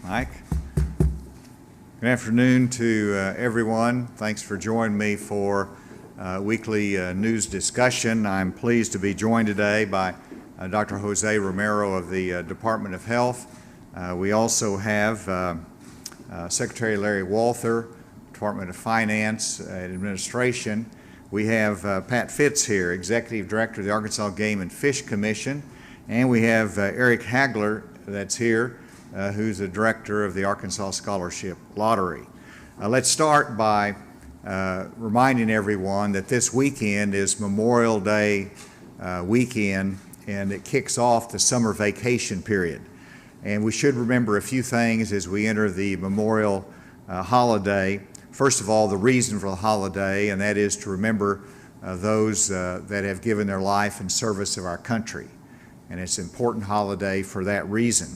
Mike. Good afternoon to everyone. Thanks for joining me for weekly news discussion. I'm pleased to be joined today by Dr. Jose Romero of the Department of Health. We also have Secretary Larry Walther, Department of Finance and Administration. We have Pat Fitz here, Executive Director of the Arkansas Game and Fish Commission, and we have Eric Hagler that's here, who's the Director of the Arkansas Scholarship Lottery. Let's start by reminding everyone that this weekend is Memorial Day weekend, and it kicks off the summer vacation period. And we should remember a few things as we enter the Memorial holiday. First of all, the reason for the holiday, and that is to remember those that have given their life in service of our country. And it's an important holiday for that reason.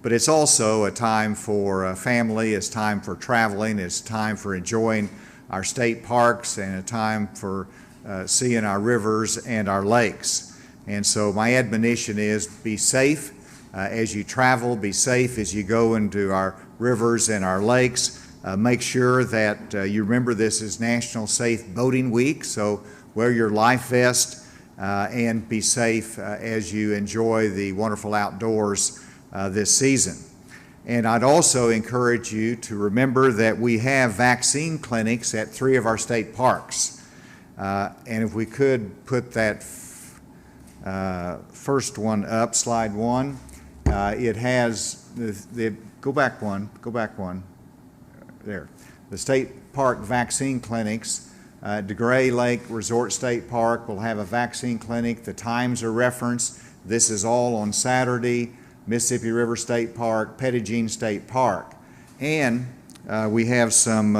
But it's also a time for family, it's time for traveling, it's time for enjoying our state parks, and a time for seeing our rivers and our lakes. And so my admonition is be safe as you travel, be safe as you go into our rivers and our lakes. Make sure that you remember this is National Safe Boating Week, so wear your life vest and be safe as you enjoy the wonderful outdoors this season. And I'd also encourage you to remember that we have vaccine clinics at 3 of our state parks. And if we could put that first one up, slide 1, it has go back one. There. The state park vaccine clinics. DeGray Lake Resort State Park will have a vaccine clinic. The times are referenced. This is all on Saturday. Mississippi River State Park, Pettigene State Park. And we have some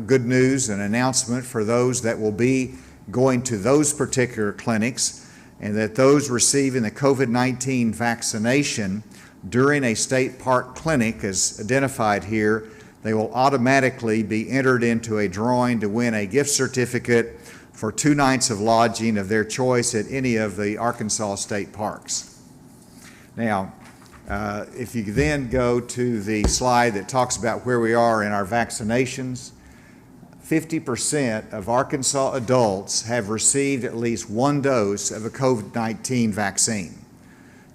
good news and announcement for those that will be going to those particular clinics, and that those receiving the COVID-19 vaccination during a state park clinic, as identified here, they will automatically be entered into a drawing to win a gift certificate for 2 nights of lodging of their choice at any of the Arkansas state parks. Now, if you then go to the slide that talks about where we are in our vaccinations, 50% of Arkansas adults have received at least 1 dose of a COVID-19 vaccine.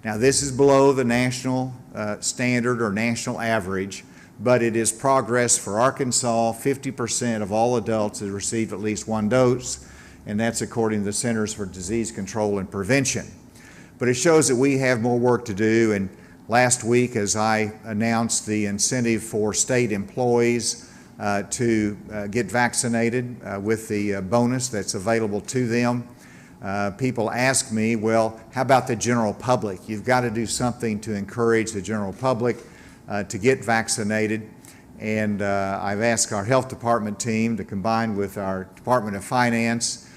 Now, this is below the national standard or national average, but it is progress for Arkansas. 50% of all adults have received at least 1 dose, and that's according to the Centers for Disease Control and Prevention. But it shows that we have more work to do, and last week, as I announced the incentive for state employees to get vaccinated with the bonus that's available to them, people ask me, well, how about the general public? You've got to do something to encourage the general public to get vaccinated. And I've asked our health department team to combine with our Department of Finance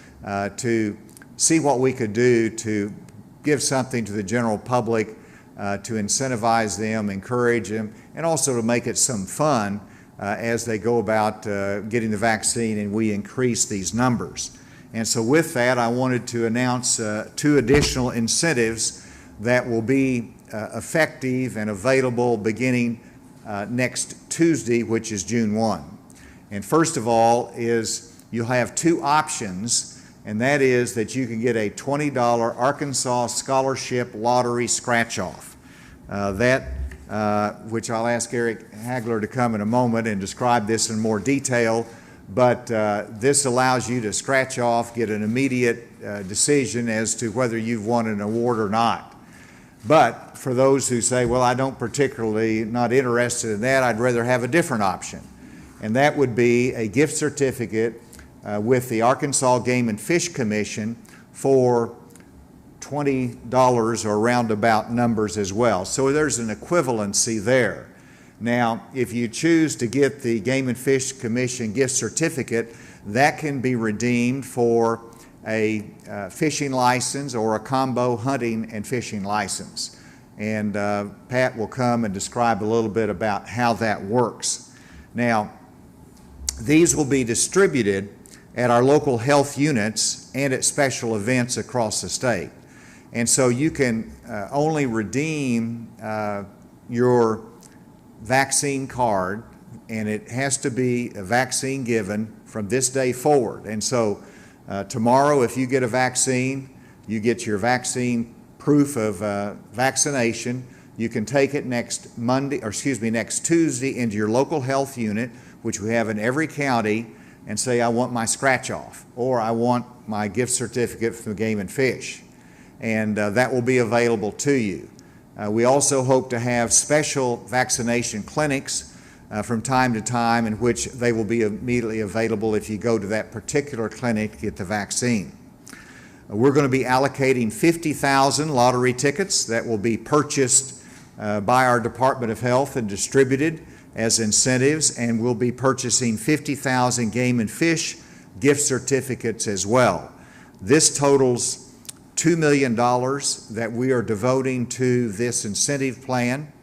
to see what we could do to give something to the general public to incentivize them, encourage them, and also to make it some fun as they go about getting the vaccine and we increase these numbers. And so with that, I wanted to announce 2 additional incentives that will be effective and available beginning next Tuesday, which is June 1. And first of all is you'll have 2 options, and that is that you can get a $20 Arkansas Scholarship Lottery scratch-off. Which I'll ask Eric Hagler to come in a moment and describe this in more detail, but this allows you to scratch off, get an immediate decision as to whether you've won an award or not. But for those who say, well, I don't particularly, not interested in that, I'd rather have a different option. And that would be a gift certificate with the Arkansas Game and Fish Commission for $20 or roundabout numbers as well. So there's an equivalency there. Now, if you choose to get the Game and Fish Commission gift certificate, that can be redeemed for a fishing license or a combo hunting and fishing license. And Pat will come and describe a little bit about how that works. Now, these will be distributed at our local health units and at special events across the state. And so you can only redeem your vaccine card, and it has to be a vaccine given from this day forward. And so tomorrow, if you get a vaccine, you get your vaccine proof of vaccination. You can take it next Tuesday into your local health unit, which we have in every county, and say, I want my scratch off, or I want my gift certificate from Game and Fish. And that will be available to you. We also hope to have special vaccination clinics from time to time, in which they will be immediately available if you go to that particular clinic to get the vaccine. We're going to be allocating 50,000 lottery tickets that will be purchased by our Department of Health and distributed as incentives, and we'll be purchasing 50,000 Game and Fish gift certificates as well. This totals $2 million that we are devoting to this incentive plan.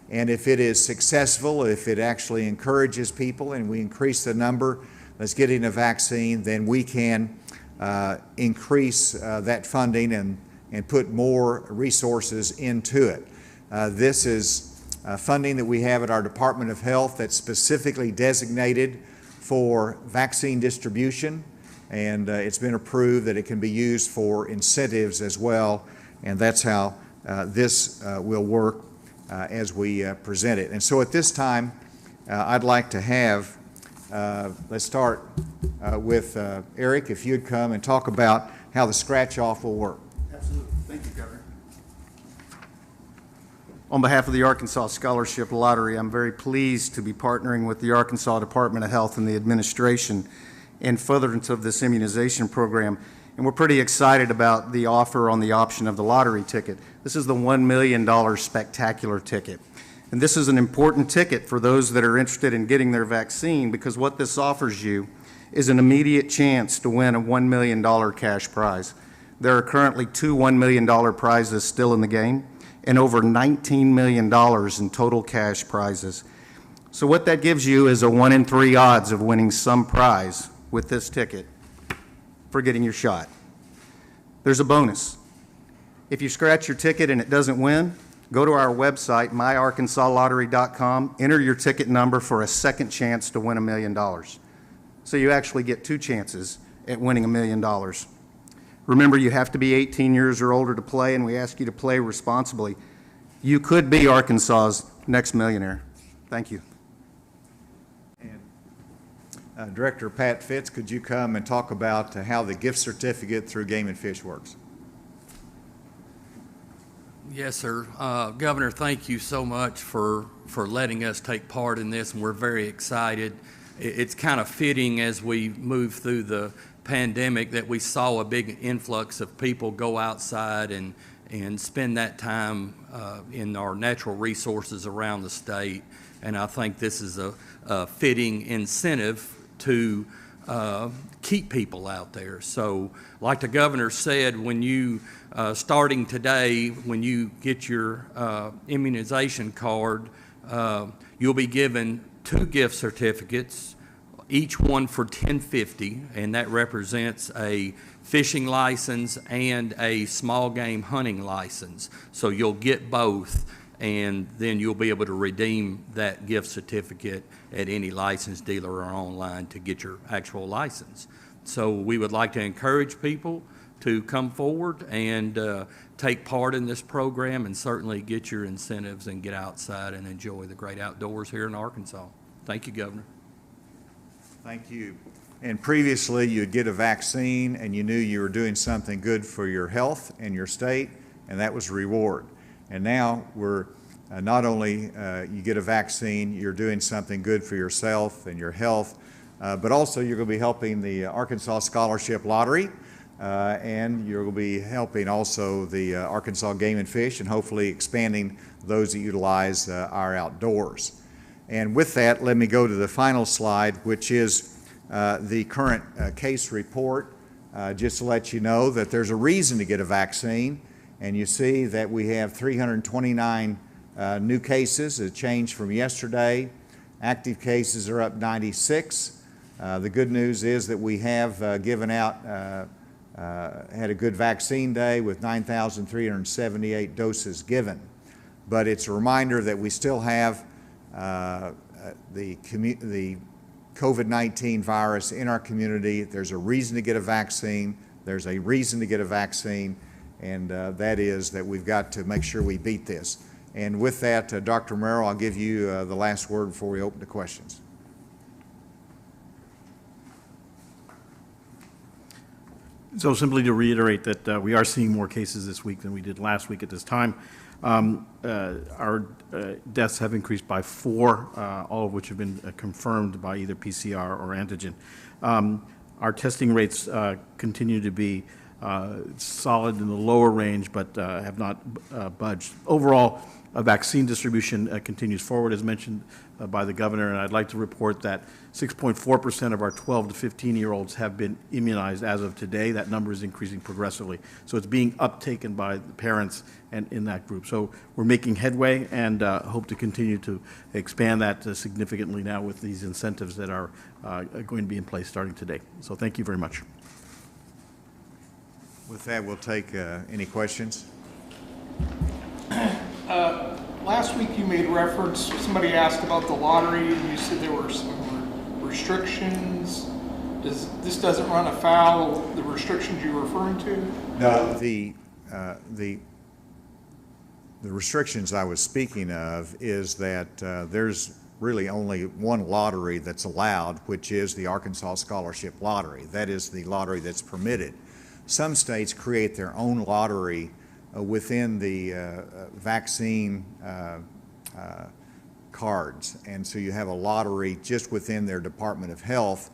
And if it is successful, if it actually encourages people and we increase the number that's getting a vaccine, then we can increase that funding and put more resources into it. This is funding that we have at our Department of Health that's specifically designated for vaccine distribution, and it's been approved that it can be used for incentives as well, and that's how this will work as we present it. And so at this time, I'd like to have, let's start with Eric, if you'd come and talk about how the scratch-off will work. Absolutely. Thank you, Governor. On behalf of the Arkansas Scholarship Lottery, I'm very pleased to be partnering with the Arkansas Department of Health and the administration in furtherance of this immunization program. And we're pretty excited about the offer on the option of the lottery ticket. This is the $1 million spectacular ticket. And this is an important ticket for those that are interested in getting their vaccine, because what this offers you is an immediate chance to win a $1 million cash prize. There are currently 2 $1 million prizes still in the game, and over $19 million in total cash prizes. So what that gives you is a 1 in 3 odds of winning some prize with this ticket for getting your shot. There's a bonus. If you scratch your ticket and it doesn't win, go to our website, myarkansaslottery.com, enter your ticket number for a second chance to win $1 million. So you actually get 2 chances at winning $1 million. Remember, you have to be 18 years or older to play, and we ask you to play responsibly. You could be Arkansas's next millionaire. Thank you. And Director Pat Fitz, could you come and talk about how the gift certificate through Game and Fish works? Yes, sir. Governor, thank you so much for letting us take part in this, and we're very excited. It's kind of fitting as we move through the pandemic that we saw a big influx of people go outside and spend that time in our natural resources around the state. And I think this is a fitting incentive to keep people out there. So like the governor said, when you, starting today, when you get your immunization card, you'll be given 2 gift certificates, each one for $10.50, and that represents a fishing license and a small game hunting license. So you'll get both, and then you'll be able to redeem that gift certificate at any license dealer or online to get your actual license. So we would like to encourage people to come forward and take part in this program, and certainly get your incentives and get outside and enjoy the great outdoors here in Arkansas. Thank you, Governor. Thank you. And previously, you'd get a vaccine and you knew you were doing something good for your health and your state, and that was a reward. And now we're not only you get a vaccine, you're doing something good for yourself and your health, but also you're going to be helping the Arkansas Scholarship Lottery, and you're going to be helping also the Arkansas Game and Fish, and hopefully expanding those that utilize our outdoors. And with that, let me go to the final slide, which is the current case report, just to let you know that there's a reason to get a vaccine. And you see that we have 329 new cases, a change from yesterday. Active cases are up 96. The good news is that we have given out, had a good vaccine day with 9,378 doses given. But it's a reminder that we still have the COVID-19 virus in our community. There's a reason to get a vaccine. There's a reason to get a vaccine, and that is that we've got to make sure we beat this. And with that, Dr. Romero, I'll give you the last word before we open to questions. So simply to reiterate that we are seeing more cases this week than we did last week at this time. Our deaths have increased by 4, all of which have been confirmed by either PCR or antigen. Our testing rates continue to be solid in the lower range, but have not budged. Overall, vaccine distribution continues forward, as mentioned by the governor, and I'd like to report that 6.4% of our 12 to 15-year-olds have been immunized as of today. That number is increasing progressively. So it's being uptaken by the parents and in that group. So we're making headway and hope to continue to expand that significantly now with these incentives that are going to be in place starting today. So thank you very much. With that, we'll take any questions. Last week you made reference, somebody asked about the lottery, and you said there were some restrictions. This doesn't run afoul of the restrictions you're referring to? No, the restrictions I was speaking of is that there's really only one lottery that's allowed, which is the Arkansas Scholarship Lottery. That is the lottery that's permitted. Some states create their own lottery within the vaccine cards, and so you have a lottery just within their Department of Health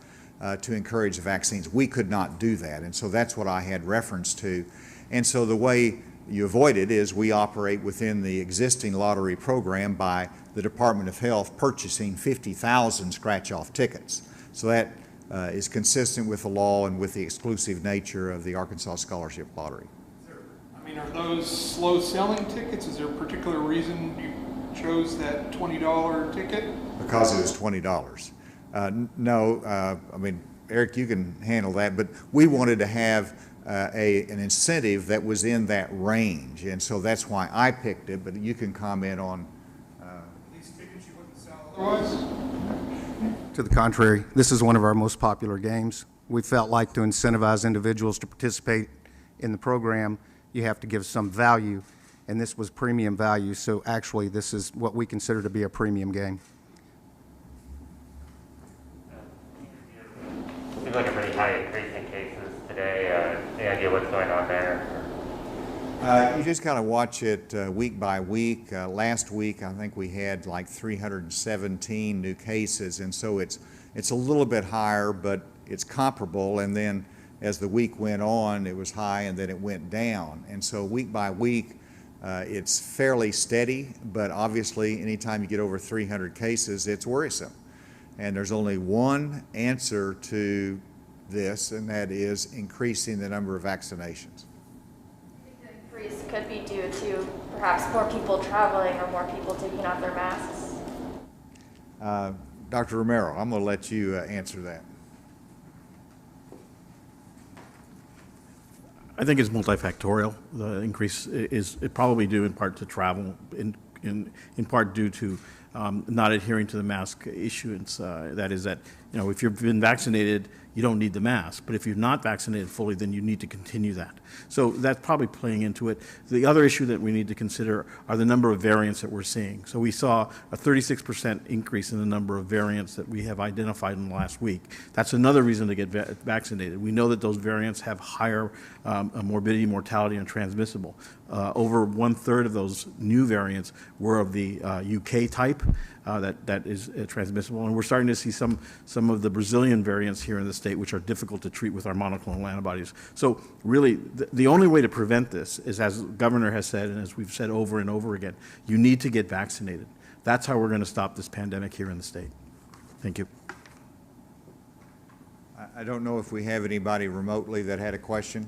to encourage vaccines. We could not do that, and so that's what I had reference to. And so the way you avoid it is we operate within the existing lottery program by the Department of Health purchasing 50,000 scratch-off tickets. So that is consistent with the law and with the exclusive nature of the Arkansas Scholarship Lottery. I mean, are those slow-selling tickets? Is there a particular reason you chose that $20 ticket? Because it was $20. No, I mean, Eric, you can handle that, but we wanted to have an incentive that was in that range, and so that's why I picked it, but you can comment on. These tickets you wouldn't sell otherwise? To the contrary, this is one of our most popular games. We felt like to incentivize individuals to participate in the program, you have to give some value, and this was premium value, so actually this is what we consider to be a premium game. Seems like a pretty high increase in cases today. Any idea what's going on there? You just kind of watch it week by week. Last week, I think we had like 317 new cases, and so it's a little bit higher, but it's comparable. And then as the week went on, it was high, and then it went down. And so week by week, it's fairly steady, but obviously anytime you get over 300 cases, it's worrisome. And there's only one answer to this, and that is increasing the number of vaccinations. The increase could be due to perhaps more people traveling or more people taking off their masks. Dr. Romero, I'm going to let you answer that. I think it's multifactorial. The increase is probably due in part to travel, in part due to not adhering to the mask issuance. That is that, you know, if you've been vaccinated, you don't need the mask. But if you're not vaccinated fully, then you need to continue that. So that's probably playing into it. The other issue that we need to consider are the number of variants that we're seeing. So we saw a 36% increase in the number of variants that we have identified in the last week. That's another reason to get vaccinated. We know that those variants have higher morbidity, mortality, and transmissible. Over 1/3 of those new variants were of the UK type that is transmissible, and we're starting to see some of the Brazilian variants here in the state, which are difficult to treat with our monoclonal antibodies. So really, the only way to prevent this is, as the governor has said, and as we've said over and over again, you need to get vaccinated. That's how we're going to stop this pandemic here in the state. Thank you. I don't know if we have anybody remotely that had a question.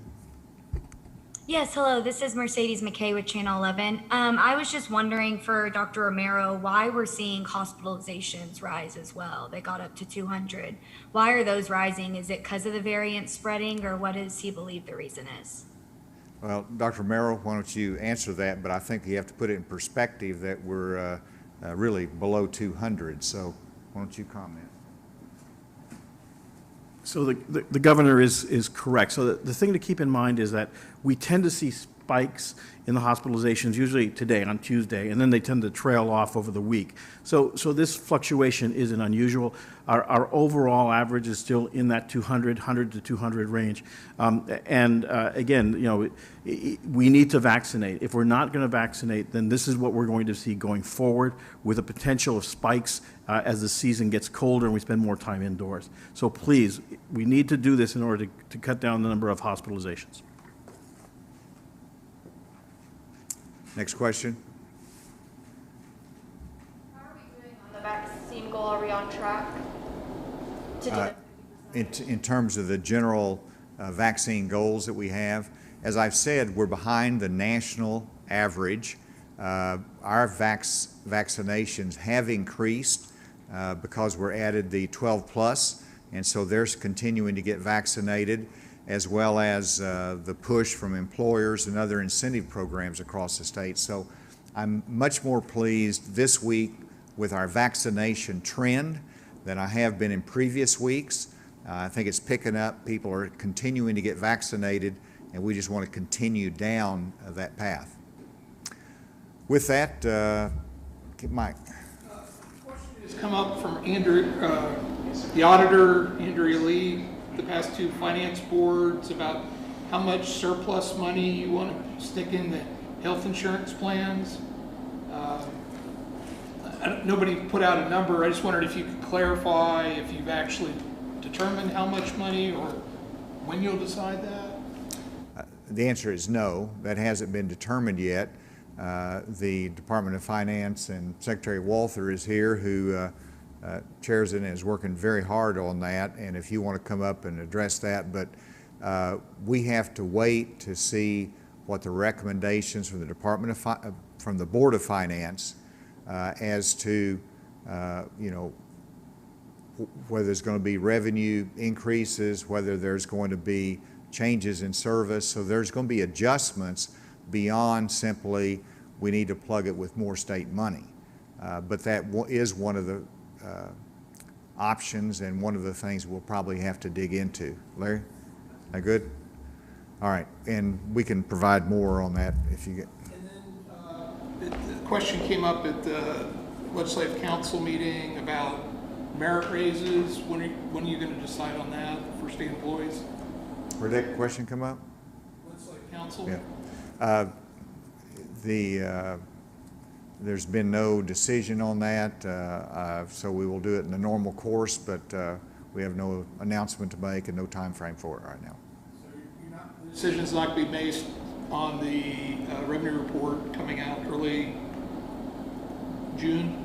Yes, hello, this is Mercedes McKay with Channel 11. I was just wondering for Dr. Romero, why we're seeing hospitalizations rise as well. They got up to 200. Why are those rising? Is it because of the variant spreading, or what does he believe the reason is? Well, Dr. Romero, why don't you answer that? But I think you have to put it in perspective that we're really below 200. So why don't you comment? So the governor is correct. So the thing to keep in mind is that we tend to see spikes in the hospitalizations, usually today on Tuesday, and then they tend to trail off over the week. So this fluctuation isn't unusual. Our overall average is still in that 100 to 200 range. Again, you know, we need to vaccinate. If we're not going to vaccinate, then this is what we're going to see going forward, with a potential of spikes as the season gets colder and we spend more time indoors. So please, we need to do this in order to cut down the number of hospitalizations. Next question. How are we doing on the vaccine goal? Are we on track to do that? In terms of the general vaccine goals that we have, as I've said, we're behind the national average. Our vaccinations have increased because we're added the 12 plus, and so they're continuing to get vaccinated, as well as the push from employers and other incentive programs across the state. So I'm much more pleased this week with our vaccination trend than I have been in previous weeks. I think it's picking up. People are continuing to get vaccinated, and we just want to continue down that path. With that, Mike. Question has come up from Andrew, the auditor, Andrea Lee, the past two finance boards, about how much surplus money you want to stick in the health insurance plans. Nobody put out a number. I just wondered if you could clarify if you've actually determined how much money or when you'll decide that. The answer is no. That hasn't been determined yet. The Department of Finance and Secretary Walther is here, who chairs it and is working very hard on that, and if you want to come up and address that, but we have to wait to see what the recommendations from the from the Board of Finance as to you know, whether there's going to be revenue increases, whether there's going to be changes in service. So there's going to be adjustments beyond simply we need to plug it with more state money, but that is one of the options and one of the things we'll probably have to dig into. Larry, that good? All right, and we can provide more on that if you get. And then the question came up at the Legislative Council meeting about merit raises. When are you going to decide on that for state employees? Where'd that question come up? Legislative Council? Yeah. There's been no decision on that, so we will do it in the normal course, but we have no announcement to make and no time frame for it right now. So the decision's not going to be based on the revenue report coming out early June?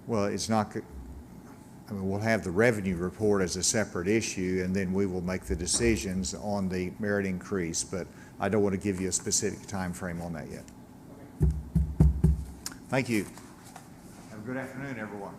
Well, it's not, I mean, we'll have the revenue report as a separate issue, and then we will make the decisions on the merit increase, but I don't want to give you a specific time frame on that yet. Thank you. Have a good afternoon, everyone.